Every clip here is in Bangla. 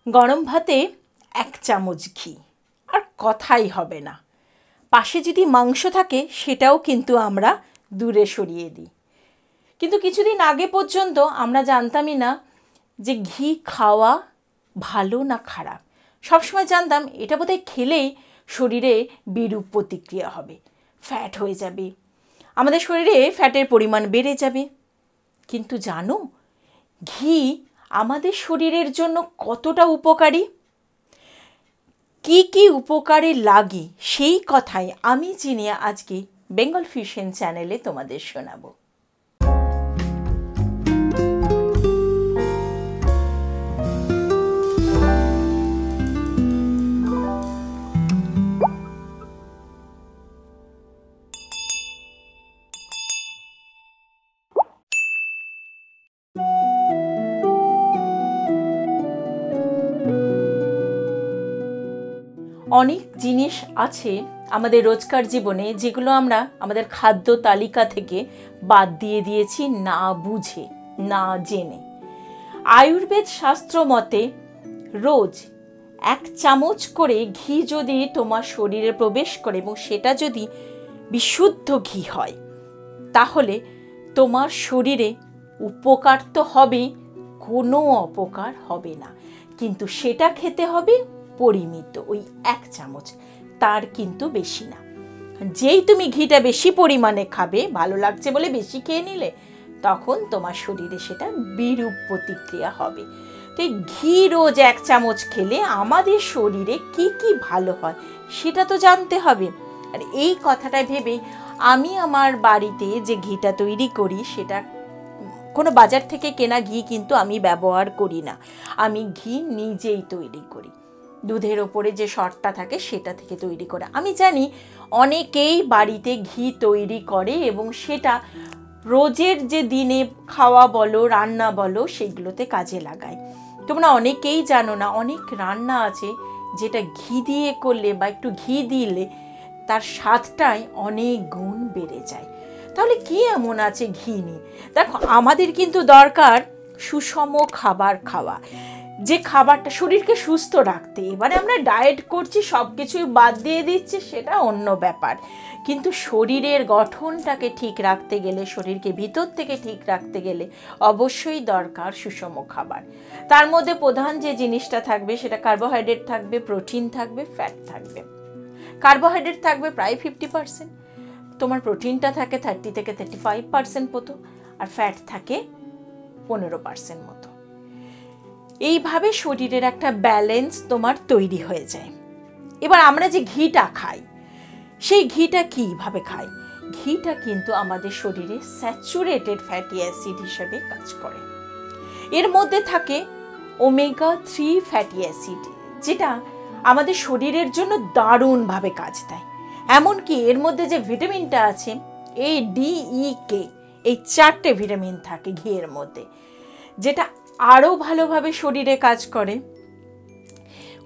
গরম ভাতে 1 চামচ ঘি, আর কথাই হবে না। পাশে যদি মাংস থাকে সেটাও কিন্তু আমরা দূরে সরিয়ে দিই। কিন্তু কিছুদিন আগে পর্যন্ত আমরা জানতামই না যে ঘি খাওয়া ভালো না খারাপ। সবসময় জানতাম এটা বোধহয় খেলেই শরীরে বিরূপ প্রতিক্রিয়া হবে, ফ্যাট হয়ে যাবে, আমাদের শরীরে ফ্যাটের পরিমাণ বেড়ে যাবে। কিন্তু জানো ঘি আমাদের শরীরের জন্য কতটা উপকারী? কি কি উপকারে লাগে সেই কথাই আমি চিনিয়ে আজকে বেঙ্গল ফিউশন চ্যানেলে তোমাদের শোনাবো। অনেক জিনিস আছে আমাদের রোজকার জীবনে যেগুলো আমরা আমাদের খাদ্য তালিকা থেকে বাদ দিয়ে দিয়েছি না বুঝে, না জেনে। আয়ুর্বেদ শাস্ত্র মতে রোজ 1 চামচ করে ঘি যদি তোমার শরীরে প্রবেশ করে এবং সেটা যদি বিশুদ্ধ ঘি হয়, তাহলে তোমার শরীরে উপকার তো হবে, কোনো অপকার হবে না। কিন্তু সেটা খেতে হবে পরিমিত, ওই 1 চামচ, তার কিন্তু বেশি না। যেই তুমি ঘিটা বেশি পরিমাণে খাবে, ভালো লাগছে বলে বেশি খেয়ে নিলে, তখন তোমার শরীরে সেটা বিরূপ প্রতিক্রিয়া হবে। তো এই ঘি রোজ 1 চামচ খেলে আমাদের শরীরে কি কি ভালো হয় সেটা তো জানতে হবে। আর এই কথাটা ভেবেই আমি আমার বাড়িতে যে ঘিটা তৈরি করি, সেটা কোনো বাজার থেকে কেনা ঘি কিন্তু আমি ব্যবহার করি না। আমি ঘি নিজেই তৈরি করি, দুধের ওপরে যে সরটা থাকে সেটা থেকে তৈরি করে। আমি জানি অনেকেই বাড়িতে ঘি তৈরি করে এবং সেটা রোজের যে দিনে খাওয়া বলো, রান্না বলো, সেগুলোতে কাজে লাগায়। তোমরা অনেকেই জানো না, অনেক রান্না আছে যেটা ঘি দিয়ে করলে বা একটু ঘি দিলে তার স্বাদটাই অনেক গুণ বেড়ে যায়। তাহলে কি এমন আছে ঘি নিয়ে? দেখো, আমাদের কিন্তু দরকার সুষম খাবার খাওয়া, যে খাবারটা শরীরকে সুস্থ রাখতে। এবারে আমরা ডায়েট করছি, সব কিছুই বাদ দিয়ে দিচ্ছি, সেটা অন্য ব্যাপার। কিন্তু শরীরের গঠনটাকে ঠিক রাখতে গেলে, শরীরকে ভিতর থেকে ঠিক রাখতে গেলে অবশ্যই দরকার সুষম খাবার। তার মধ্যে প্রধান যে জিনিসটা থাকবে সেটা কার্বোহাইড্রেট থাকবে, প্রোটিন থাকবে, ফ্যাট থাকবে। কার্বোহাইড্রেট থাকবে প্রায় 50%, তোমার প্রোটিনটা থাকে 30 থেকে 35% মতো, আর ফ্যাট থাকে 15% মতো। এইভাবে শরীরের একটা ব্যালেন্স তোমার তৈরি হয়ে যায়। এবার আমরা যে ঘিটা খাই, সেই ঘিটা কীভাবে খাই? ঘিটা কিন্তু আমাদের শরীরে স্যাচুরেটেড ফ্যাটি অ্যাসিড হিসেবে কাজ করে। এর মধ্যে থাকে ওমেগা 3 ফ্যাটি অ্যাসিড, যেটা আমাদের শরীরের জন্য দারুণভাবে কাজ দেয়। এমনকি এর মধ্যে যে ভিটামিনটা আছে A, D, E, K, এই 4টে ভিটামিন থাকে ঘিয়ের মধ্যে, যেটা আরও ভালোভাবে শরীরে কাজ করে।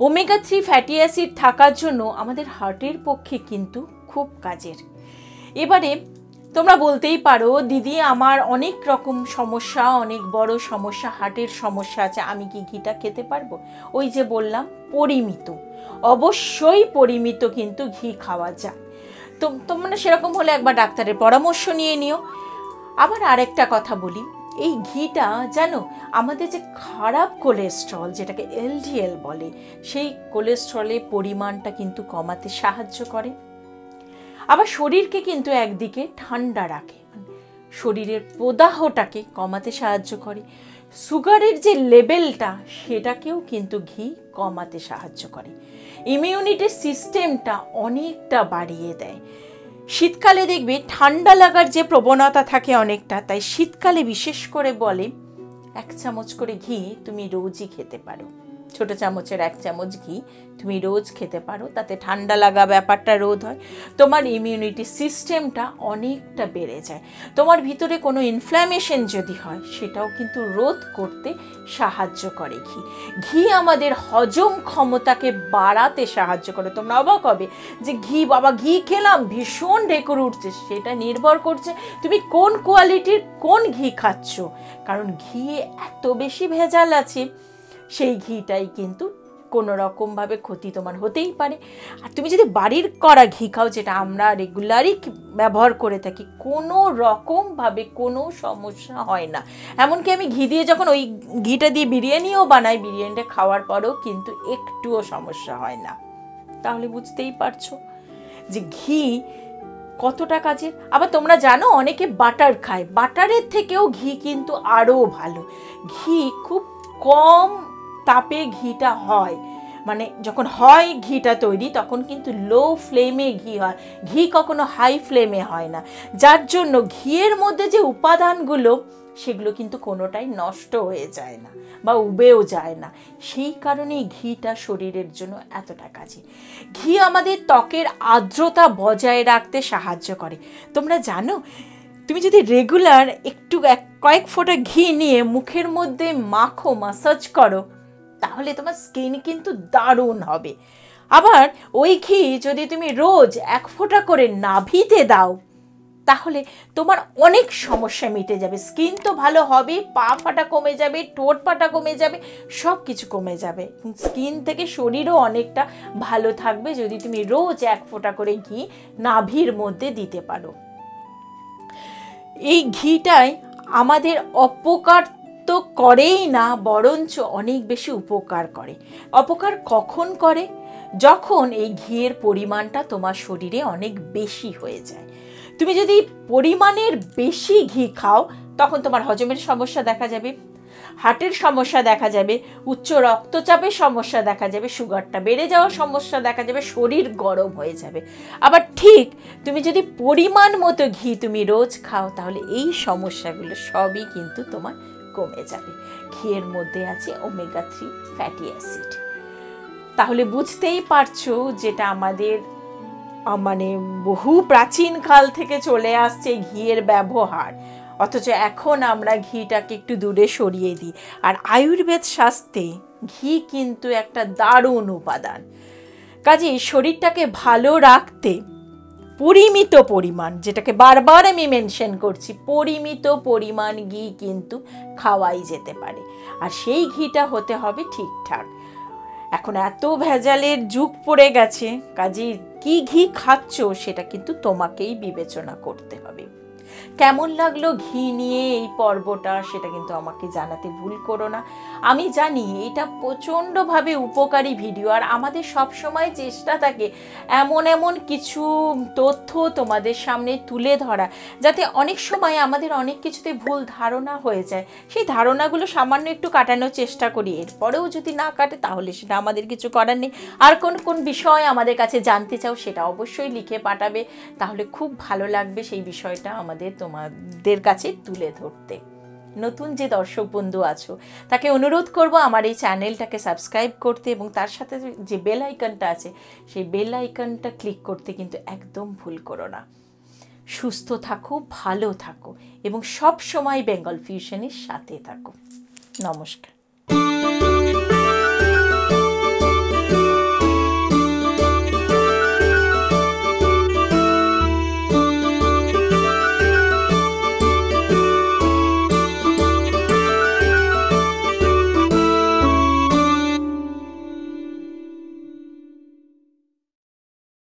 ওমেগা 3 ফ্যাটি অ্যাসিড থাকার জন্য আমাদের হার্টের পক্ষে কিন্তু খুব কাজের। এবারে তোমরা বলতেই পারো, দিদি আমার অনেক রকম সমস্যা, অনেক বড় সমস্যা, হার্টের সমস্যা আছে, আমি কি ঘিটা খেতে পারবো? ওই যে বললাম পরিমিত, অবশ্যই পরিমিত কিন্তু ঘি খাওয়া যায়। তো তোমরা সেরকম হলে একবার ডাক্তারের পরামর্শ নিয়ে নিও। আবার আরেকটা কথা বলি, এই ঘিটা জানো আমাদের যে খারাপ কোলেস্ট্রল, যেটাকে LDL বলে, সেই কোলেস্ট্রলের পরিমাণটা কিন্তু কমাতে সাহায্য করে। আবার শরীরকে কিন্তু একদিকে ঠান্ডা রাখে, শরীরের প্রদাহটাকে কমাতে সাহায্য করে। সুগারের যে লেভেলটা, সেটাকেও কিন্তু ঘি কমাতে সাহায্য করে। ইমিউনিটি সিস্টেমটা অনেকটা বাড়িয়ে দেয়। শীতকালে দেখবে ঠান্ডা লাগার যে প্রবণতা থাকে অনেকটা, তাই শীতকালে বিশেষ করে বলে 1 চামচ করে ঘি তুমি রোজই খেতে পারো। ছোট চামচের 1 চামচ ঘি তুমি রোজ খেতে পারো, তাতে ঠান্ডা লাগা ব্যাপারটা রোধ হয়, তোমার ইমিউনিটি সিস্টেমটা অনেকটা বেড়ে যায়, তোমার ভিতরে কোনো ইনফ্ল্যামেশন যদি হয় সেটাও কিন্তু রোধ করতে সাহায্য করে ঘি। ঘি আমাদের হজম ক্ষমতাকে বাড়াতে সাহায্য করে। তোমরা অবাক হবে যে ঘি, বাবা ঘি খেলাম ভীষণ ঢেকুর উঠছে, সেটা নির্ভর করছে তুমি কোন কোয়ালিটির কোন ঘি খাচ্ছ, কারণ ঘিয়ে এত বেশি ভেজাল আছে, সেই ঘিটাই কিন্তু কোনো রকমভাবে ক্ষতি তোমার হতেই পারে। আর তুমি যদি বাড়ির করা ঘি খাও, যেটা আমরা রেগুলারই ব্যবহার করে থাকি, কোনো রকমভাবে কোনো সমস্যা হয় না। এমনকি আমি ঘি দিয়ে যখন ওই ঘিটা দিয়ে বিরিয়ানিও বানাই, বিরিয়ানিটা খাওয়ার পরেও কিন্তু একটুও সমস্যা হয় না। তাহলে বুঝতেই পারছো যে ঘি কতটা কাজের। আবার তোমরা জানো অনেকে বাটার খায়, বাটারের থেকেও ঘি কিন্তু আরও ভালো। ঘি খুব কম তাপে ঘিটা হয়, মানে যখন হয় ঘিটা তৈরি তখন কিন্তু লো ফ্লেমে ঘি হয়, ঘি কখনো হাই ফ্লেমে হয় না, যার জন্য ঘিয়ের মধ্যে যে উপাদানগুলো সেগুলো কিন্তু কোনোটাই নষ্ট হয়ে যায় না বা উবেও যায় না। সেই কারণেই ঘিটা শরীরের জন্য এতটা কাজে। ঘি আমাদের ত্বকের আর্দ্রতা বজায় রাখতে সাহায্য করে। তোমরা জানো তুমি যদি রেগুলার একটু কয়েক ফোঁটা ঘি নিয়ে মুখের মধ্যে মাখো, মাসাজ করো, তাহলে তোমার স্কিন কিন্তু দারুণ হবে। আবার ওই ঘি যদি তুমি রোজ 1 ফোঁটা করে নাভিতে দাও, তাহলে তোমার অনেক সমস্যা মিটে যাবে। স্কিন তো ভালো হবে, পা ফাটা কমে যাবে, ঠোঁট ফাটা কমে যাবে, সব কিছু কমে যাবে। স্কিন থেকে শরীরও অনেকটা ভালো থাকবে যদি তুমি রোজ 1 ফোঁটা করে ঘি নাভির মধ্যে দিতে পারো। এই ঘিটাই আমাদের অপকার তো করেই না, বরঞ্চ অনেক বেশি উপকার করে। অপকার কখন করে? যখন এই ঘিয়ের পরিমাণটা তোমার শরীরে অনেক বেশি হয়ে যায়। তুমি যদি পরিমাণের বেশি ঘি খাও, তখন তোমার হজমের সমস্যা দেখা যাবে, হার্টের সমস্যা দেখা যাবে, উচ্চ রক্তচাপের সমস্যা দেখা যাবে, সুগারটা বেড়ে যাওয়ার সমস্যা দেখা যাবে, শরীর গরম হয়ে যাবে। আবার ঠিক তুমি যদি পরিমাণ মতো ঘি তুমি রোজ খাও, তাহলে এই সমস্যাগুলো সবই কিন্তু তোমার কমে যাবে। ঘিয়ের মধ্যে আছে ওমেগা 3 ফ্যাটি অ্যাসিড। তাহলে বুঝতেই পারছো যেটা আমাদের মানে বহু প্রাচীন কাল থেকে চলে আসছে ঘিয়ের ব্যবহার, অথচ এখন আমরা ঘিটাকে একটু দূরে সরিয়ে দিই। আর আয়ুর্বেদ শাস্ত্রে ঘি কিন্তু একটা দারুণ উপাদান। কাজেই শরীরটাকে ভালো রাখতে পরিমিত পরিমাণ, যেটাকে বারবার আমি মেনশন করছি, পরিমিত পরিমাণ ঘি কিন্তু খাওয়াই যেতে পারে। আর সেই ঘিটা হতে হবে ঠিকঠাক। এখন এত ভেজালের যুগ পড়ে গেছে, কাজেই কি ঘি খাচ্ছ সেটা কিন্তু তোমাকেই বিবেচনা করতে হবে। কেমন লাগলো ঘি নিয়ে এই পর্বটা, সেটা কিন্তু আমাকে জানাতে ভুল করো না। আমি জানি এটা প্রচণ্ডভাবে উপকারী ভিডিও, আর আমাদের সব সময় চেষ্টা থাকে এমন এমন কিছু তথ্য তোমাদের সামনে তুলে ধরা, যাতে অনেক সময় আমাদের অনেক কিছুতে ভুল ধারণা হয়ে যায়, সেই ধারণাগুলো সামান্য একটু কাটানোর চেষ্টা করি। এরপরেও যদি না কাটে তাহলে সেটা আমাদের কিছু করার নেই। আর কোন কোন বিষয় আমাদের কাছে জানতে চাও সেটা অবশ্যই লিখে পাঠাবে, তাহলে খুব ভালো লাগবে সেই বিষয়টা আমাদের তোমাদের কাছে তুলে ধরতে। নতুন যে দর্শক বন্ধু আছো তাকে অনুরোধ করব আমার এই চ্যানেলটাকে সাবস্ক্রাইব করতে, এবং তার সাথে যে বেল আইকনটা আছে সেই বেল আইকনটা ক্লিক করতে কিন্তু একদম ভুল করো না। সুস্থ থাকো, ভালো থাকো এবং সব সময় বেঙ্গল ফিউশনের সাথে থাকো। নমস্কার।